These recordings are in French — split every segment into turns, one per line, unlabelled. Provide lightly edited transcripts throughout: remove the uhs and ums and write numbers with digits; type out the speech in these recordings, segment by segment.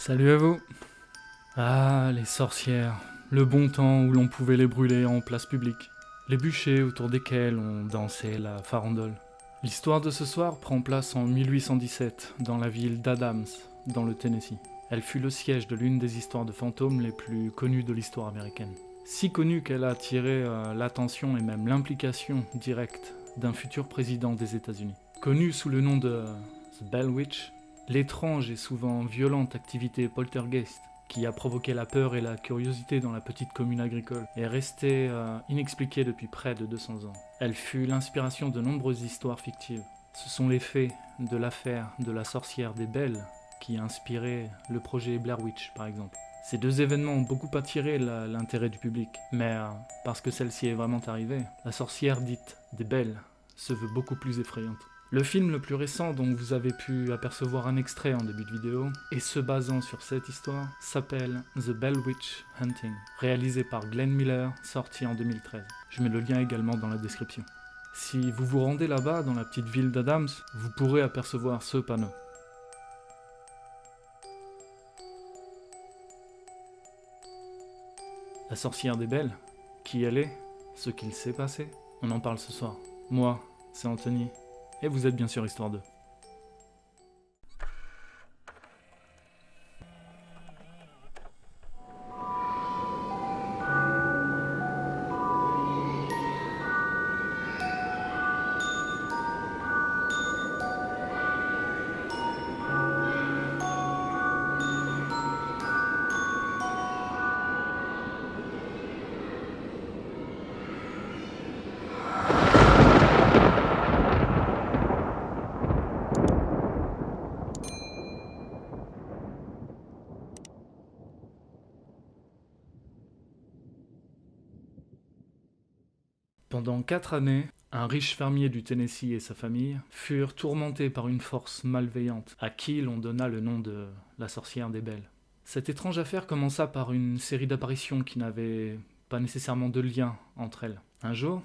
Salut à vous. Ah, les sorcières. Le bon temps où l'on pouvait les brûler en place publique. Les bûchers autour desquels on dansait la farandole. L'histoire de ce soir prend place en 1817, dans la ville d'Adams, dans le Tennessee. Elle fut le siège de l'une des histoires de fantômes les plus connues de l'histoire américaine. Si connue qu'elle a attiré l'attention et même l'implication directe d'un futur président des États-Unis. Connue sous le nom de The Bell Witch, l'étrange et souvent violente activité poltergeist qui a provoqué la peur et la curiosité dans la petite commune agricole est restée inexpliquée depuis près de 200 ans. Elle fut l'inspiration de nombreuses histoires fictives. Ce sont les faits de l'affaire de la sorcière des Belles qui a inspiré le projet Blair Witch par exemple. Ces deux événements ont beaucoup attiré l'intérêt du public, mais parce que celle-ci est vraiment arrivée, la sorcière dite des Belles se veut beaucoup plus effrayante. Le film le plus récent dont vous avez pu apercevoir un extrait en début de vidéo, et se basant sur cette histoire, s'appelle The Bell Witch Hunting, réalisé par Glenn Miller, sorti en 2013. Je mets le lien également dans la description. Si vous vous rendez là-bas, dans la petite ville d'Adams, vous pourrez apercevoir ce panneau. La sorcière des Belles, qui elle est, ce qu'il s'est passé, on en parle ce soir. Moi, c'est Anthony, et vous êtes bien sûr Histoire 2. Pendant 4 années, un riche fermier du Tennessee et sa famille furent tourmentés par une force malveillante, à qui l'on donna le nom de la sorcière des Belles. Cette étrange affaire commença par une série d'apparitions qui n'avaient pas nécessairement de lien entre elles. Un jour,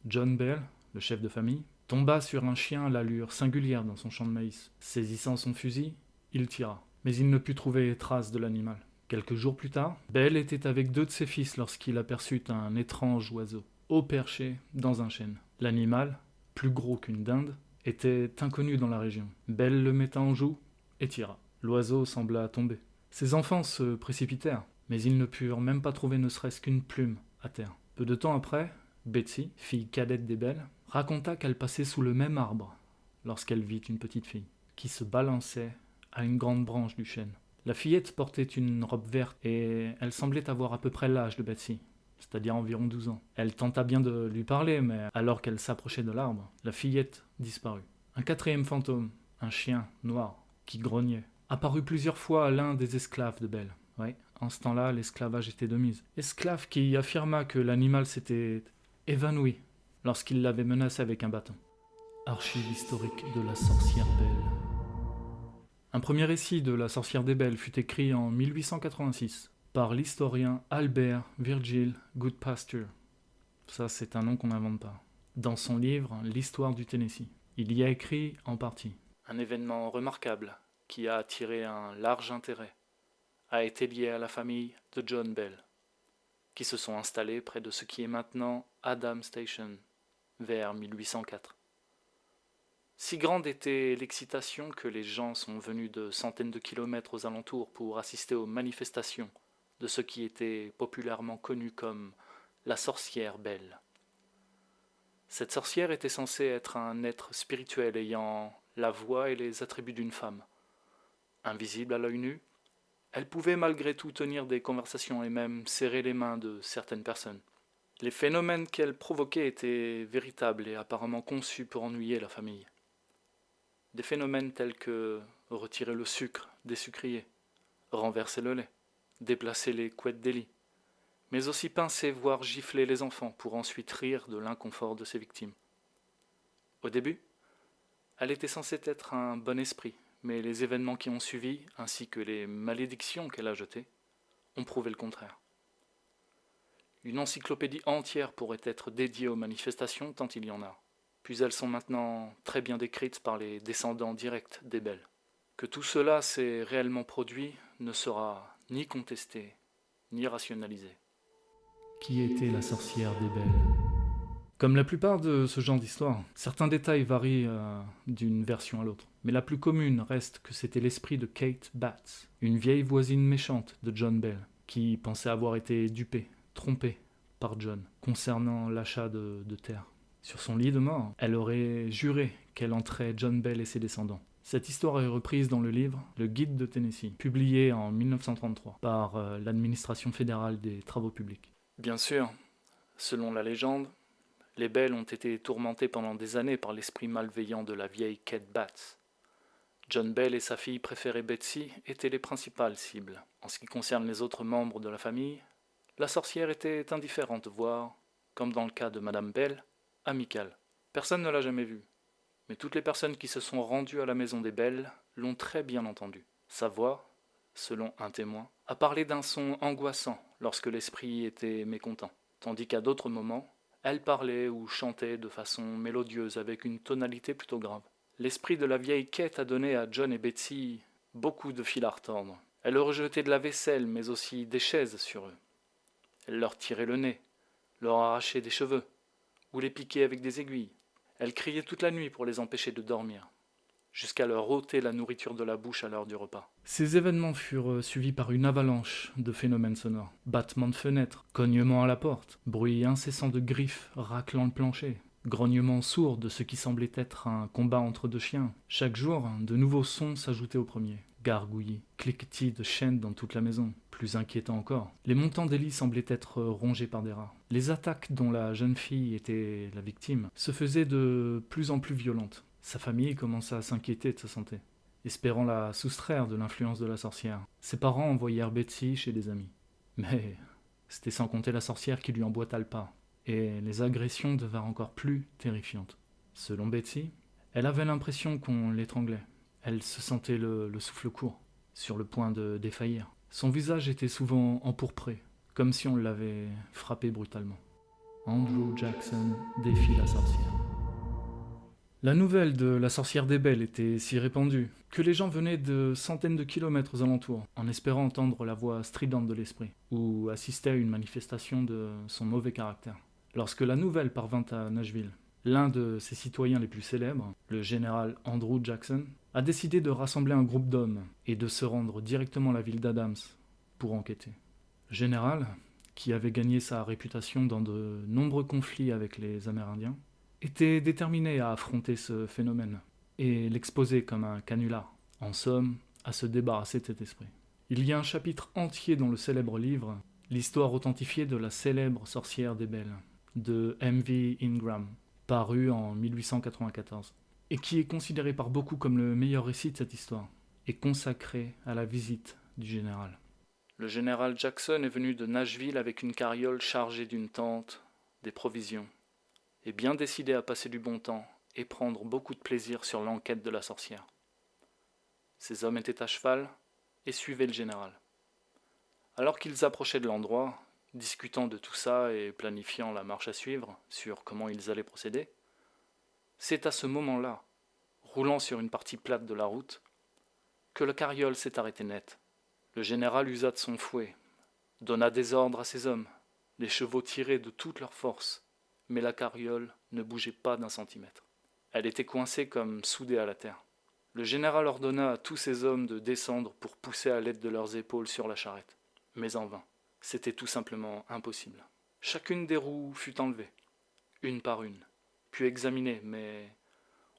John Bell, le chef de famille, tomba sur un chien à l'allure singulière dans son champ de maïs. Saisissant son fusil, il tira, mais il ne put trouver trace de l'animal. Quelques jours plus tard, Bell était avec 2 de ses fils lorsqu'il aperçut un étrange oiseau, haut perché dans un chêne. L'animal, plus gros qu'une dinde, était inconnu dans la région. Bell le metta en joue et tira. L'oiseau sembla tomber. Ses enfants se précipitèrent, mais ils ne purent même pas trouver ne serait-ce qu'une plume à terre. Peu de temps après, Betsy, fille cadette des Bell, raconta qu'elle passait sous le même arbre lorsqu'elle vit une petite fille qui se balançait à une grande branche du chêne. La fillette portait une robe verte et elle semblait avoir à peu près l'âge de Betsy, c'est-à-dire environ 12 ans. Elle tenta bien de lui parler, mais alors qu'elle s'approchait de l'arbre, la fillette disparut. Un 4e fantôme, un chien noir, qui grognait, apparut plusieurs fois à l'un des esclaves de Belle. Oui, en ce temps-là, l'esclavage était de mise. Esclave qui affirma que l'animal s'était évanoui lorsqu'il l'avait menacé avec un bâton. Archive historique de la sorcière Belle. Un premier récit de la sorcière des Belles fut écrit en 1886 par l'historien Albert Virgil Goodpasture. Ça, c'est un nom qu'on n'invente pas. Dans son livre L'histoire du Tennessee, il y a écrit en partie: un événement remarquable qui a attiré un large intérêt a été lié à la famille de John Bell, qui se sont installés près de ce qui est maintenant Adam Station, vers 1804. Si grande était l'excitation que les gens sont venus de centaines de kilomètres aux alentours pour assister aux manifestations de ce qui était populairement connu comme la sorcière Belle. Cette sorcière était censée être un être spirituel ayant la voix et les attributs d'une femme. Invisible à l'œil nu, elle pouvait malgré tout tenir des conversations et même serrer les mains de certaines personnes. Les phénomènes qu'elle provoquait étaient véritables et apparemment conçus pour ennuyer la famille. Des phénomènes tels que retirer le sucre des sucriers, renverser le lait, déplacer les couettes des lits, mais aussi pincer voire gifler les enfants pour ensuite rire de l'inconfort de ses victimes. Au début, elle était censée être un bon esprit, mais les événements qui ont suivi, ainsi que les malédictions qu'elle a jetées, ont prouvé le contraire. Une encyclopédie entière pourrait être dédiée aux manifestations tant il y en a, puis elles sont maintenant très bien décrites par les descendants directs des Belles. Que tout cela s'est réellement produit ne sera ni contesté, ni rationalisé. Qui était la sorcière des Belles? Comme la plupart de ce genre d'histoires, certains détails varient d'une version à l'autre. Mais la plus commune reste que c'était l'esprit de Kate Batts, une vieille voisine méchante de John Bell, qui pensait avoir été dupée, trompée par John, concernant l'achat de terre. Sur son lit de mort, elle aurait juré qu'elle entrait John Bell et ses descendants. Cette histoire est reprise dans le livre Le Guide de Tennessee, publié en 1933 par l'administration fédérale des travaux publics. Bien sûr, selon la légende, les Bell ont été tourmentés pendant des années par l'esprit malveillant de la vieille Kate Batts. John Bell et sa fille préférée Betsy étaient les principales cibles. En ce qui concerne les autres membres de la famille, la sorcière était indifférente, voire, comme dans le cas de Madame Bell, amicale. Personne ne l'a jamais vue, mais toutes les personnes qui se sont rendues à la maison des Bell l'ont très bien entendue. Sa voix, selon un témoin, a parlé d'un son angoissant lorsque l'esprit était mécontent, tandis qu'à d'autres moments, elle parlait ou chantait de façon mélodieuse avec une tonalité plutôt grave. L'esprit de la vieille Kate a donné à John et Betsy beaucoup de fil à retordre. Elle leur jetait de la vaisselle, mais aussi des chaises sur eux. Elle leur tirait le nez, leur arrachait des cheveux, ou les piquait avec des aiguilles. Elle criait toute la nuit pour les empêcher de dormir, jusqu'à leur ôter la nourriture de la bouche à l'heure du repas. Ces événements furent suivis par une avalanche de phénomènes sonores. Battements de fenêtres, cognements à la porte, bruit incessant de griffes raclant le plancher, grognements sourds de ce qui semblait être un combat entre deux chiens. Chaque jour, de nouveaux sons s'ajoutaient au premier. Gargouillis, cliquetis de chaînes dans toute la maison. Plus inquiétant encore, les montants des lits semblaient être rongés par des rats. Les attaques dont la jeune fille était la victime se faisaient de plus en plus violentes. Sa famille commença à s'inquiéter de sa santé, espérant la soustraire de l'influence de la sorcière. Ses parents envoyèrent Betsy chez des amis. Mais c'était sans compter la sorcière qui lui emboîta le pas, et les agressions devinrent encore plus terrifiantes. Selon Betsy, elle avait l'impression qu'on l'étranglait. Elle se sentait le souffle court, sur le point de défaillir. Son visage était souvent empourpré, comme si on l'avait frappé brutalement. Andrew Jackson défie la sorcière. La nouvelle de la sorcière des Belles était si répandue que les gens venaient de centaines de kilomètres aux alentours en espérant entendre la voix stridente de l'esprit ou assister à une manifestation de son mauvais caractère. Lorsque la nouvelle parvint à Nashville, l'un de ses citoyens les plus célèbres, le général Andrew Jackson, a décidé de rassembler un groupe d'hommes et de se rendre directement à la ville d'Adams pour enquêter. Le général, qui avait gagné sa réputation dans de nombreux conflits avec les Amérindiens, était déterminé à affronter ce phénomène et l'exposer comme un canular, en somme, à se débarrasser de cet esprit. Il y a un chapitre entier dans le célèbre livre, l'histoire authentifiée de la célèbre sorcière des Belles, de M.V. Ingram, paru en 1894, et qui est considéré par beaucoup comme le meilleur récit de cette histoire, et consacré à la visite du général. Le général Jackson est venu de Nashville avec une carriole chargée d'une tente, des provisions, et bien décidé à passer du bon temps et prendre beaucoup de plaisir sur l'enquête de la sorcière. Ces hommes étaient à cheval et suivaient le général. Alors qu'ils approchaient de l'endroit, discutant de tout ça et planifiant la marche à suivre sur comment ils allaient procéder, c'est à ce moment-là, roulant sur une partie plate de la route, que la carriole s'est arrêtée net. Le général usa de son fouet, donna des ordres à ses hommes, les chevaux tiraient de toute leur force, mais la carriole ne bougeait pas d'un centimètre. Elle était coincée comme soudée à la terre. Le général ordonna à tous ses hommes de descendre pour pousser à l'aide de leurs épaules sur la charrette. Mais en vain. C'était tout simplement impossible. Chacune des roues fut enlevée, une par une, puis examinée, mais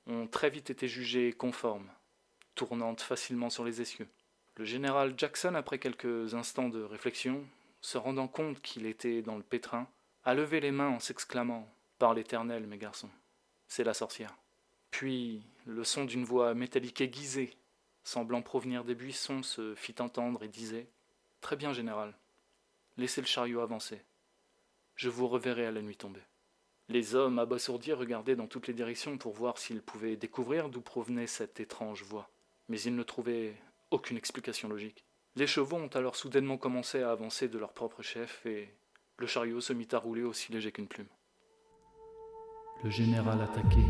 ont très vite été jugées conformes, tournantes facilement sur les essieux. Le général Jackson, après quelques instants de réflexion, se rendant compte qu'il était dans le pétrin, a levé les mains en s'exclamant « Par l'Éternel, mes garçons, c'est la sorcière ». Puis, le son d'une voix métallique aiguisée, semblant provenir des buissons, se fit entendre et disait « Très bien, général, laissez le chariot avancer. Je vous reverrai à la nuit tombée. » Les hommes abasourdis regardaient dans toutes les directions pour voir s'ils pouvaient découvrir d'où provenait cette étrange voix. Mais ils ne trouvaient aucune explication logique. Les chevaux ont alors soudainement commencé à avancer de leur propre chef et le chariot se mit à rouler aussi léger qu'une plume. Le général attaqué.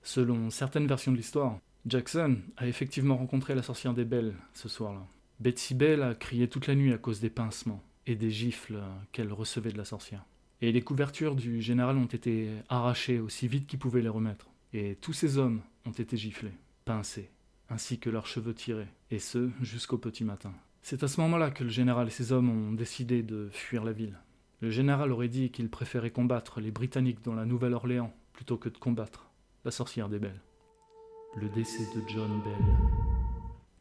Selon certaines versions de l'histoire, Jackson a effectivement rencontré la sorcière des Belles ce soir-là. Betsy Bell a crié toute la nuit à cause des pincements et des gifles qu'elle recevait de la sorcière. Et les couvertures du général ont été arrachées aussi vite qu'ils pouvaient les remettre. Et tous ces hommes ont été giflés, pincés, ainsi que leurs cheveux tirés, et ce, jusqu'au petit matin. C'est à ce moment-là que le général et ses hommes ont décidé de fuir la ville. Le général aurait dit qu'il préférait combattre les Britanniques dans la Nouvelle-Orléans plutôt que de combattre la sorcière des Belles. Le décès de John Bell.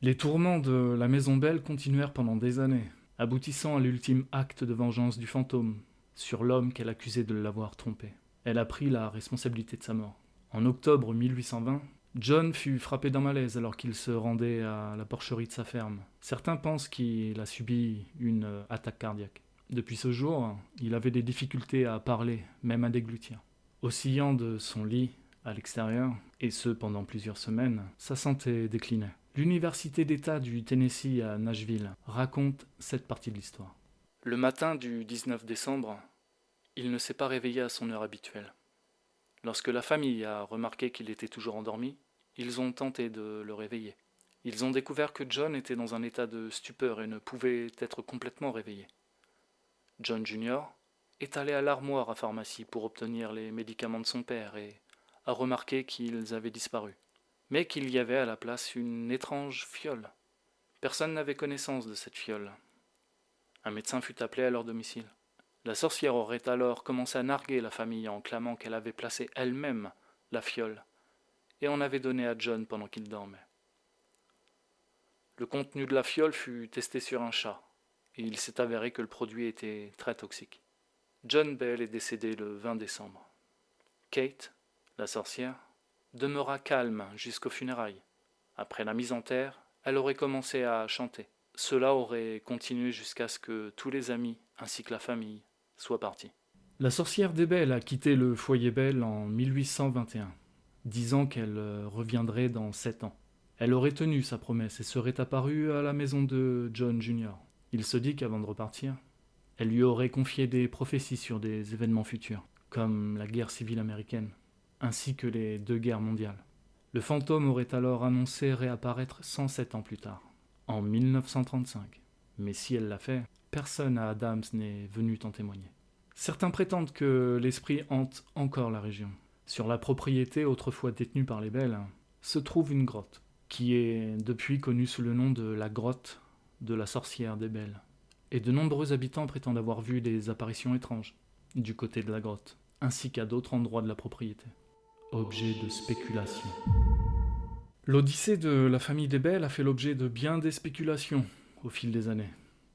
Les tourments de la maison Bell continuèrent pendant des années, aboutissant à l'ultime acte de vengeance du fantôme sur l'homme qu'elle accusait de l'avoir trompé. Elle a pris la responsabilité de sa mort. En octobre 1820, John fut frappé d'un malaise alors qu'il se rendait à la porcherie de sa ferme. Certains pensent qu'il a subi une attaque cardiaque. Depuis ce jour, il avait des difficultés à parler, même à déglutir. Oscillant de son lit à l'extérieur, et ce pendant plusieurs semaines, sa santé déclinait. L'université d'État du Tennessee à Nashville raconte cette partie de l'histoire. Le matin du 19 décembre, il ne s'est pas réveillé à son heure habituelle. Lorsque la famille a remarqué qu'il était toujours endormi, ils ont tenté de le réveiller. Ils ont découvert que John était dans un état de stupeur et ne pouvait être complètement réveillé. John Jr. est allé à l'armoire à pharmacie pour obtenir les médicaments de son père et a remarqué qu'ils avaient disparu, mais qu'il y avait à la place une étrange fiole. Personne n'avait connaissance de cette fiole. Un médecin fut appelé à leur domicile. La sorcière aurait alors commencé à narguer la famille en clamant qu'elle avait placé elle-même la fiole et en avait donné à John pendant qu'il dormait. Le contenu de la fiole fut testé sur un chat et il s'est avéré que le produit était très toxique. John Bell est décédé le 20 décembre. Kate, la sorcière, demeura calme jusqu'aux funérailles. Après la mise en terre, elle aurait commencé à chanter. Cela aurait continué jusqu'à ce que tous les amis ainsi que la famille soient partis. La sorcière des Belles a quitté le foyer Bell en 1821, disant qu'elle reviendrait dans 7 ans. Elle aurait tenu sa promesse et serait apparue à la maison de John Jr. Il se dit qu'avant de repartir, elle lui aurait confié des prophéties sur des événements futurs, comme la guerre civile américaine, ainsi que les 2 guerres mondiales. Le fantôme aurait alors annoncé réapparaître 107 ans plus tard, en 1935. Mais si elle l'a fait, personne à Adams n'est venu en témoigner. Certains prétendent que l'esprit hante encore la région. Sur la propriété autrefois détenue par les Belles, se trouve une grotte, qui est depuis connue sous le nom de la grotte de la sorcière des Belles. Et de nombreux habitants prétendent avoir vu des apparitions étranges du côté de la grotte, ainsi qu'à d'autres endroits de la propriété. Objet de spéculation. L'Odyssée de la famille des Belles a fait l'objet de bien des spéculations au fil des années,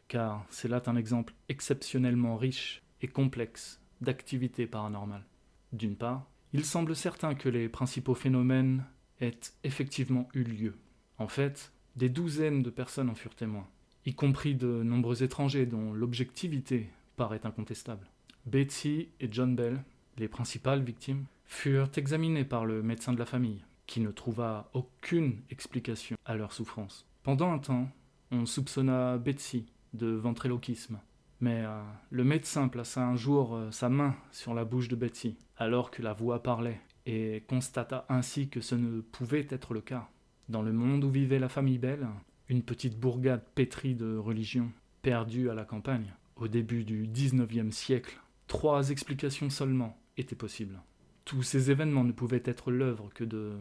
car c'est là un exemple exceptionnellement riche et complexe d'activités paranormales. D'une part, il semble certain que les principaux phénomènes aient effectivement eu lieu. En fait, des douzaines de personnes en furent témoins, y compris de nombreux étrangers dont l'objectivité paraît incontestable. Betsy et John Bell, les principales victimes, furent examinés par le médecin de la famille, qui ne trouva aucune explication à leur souffrance. Pendant un temps, on soupçonna Betsy de ventriloquisme, mais le médecin plaça un jour sa main sur la bouche de Betsy, alors que la voix parlait, et constata ainsi que ce ne pouvait être le cas. Dans le monde où vivait la famille Bell, une petite bourgade pétrie de religion, perdue à la campagne, au début du XIXe siècle, 3 explications seulement étaient possibles. Tous ces événements ne pouvaient être l'œuvre que de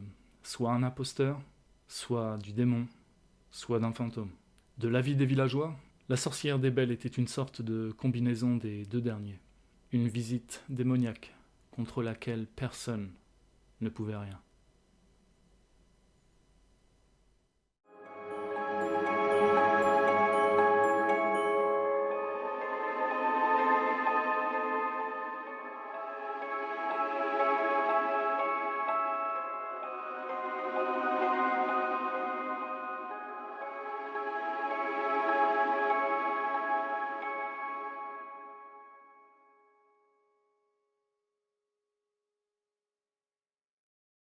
soit un imposteur, soit du démon, soit d'un fantôme. De l'avis des villageois, la sorcière des Belles était une sorte de combinaison des 2 derniers. Une visite démoniaque contre laquelle personne ne pouvait rien.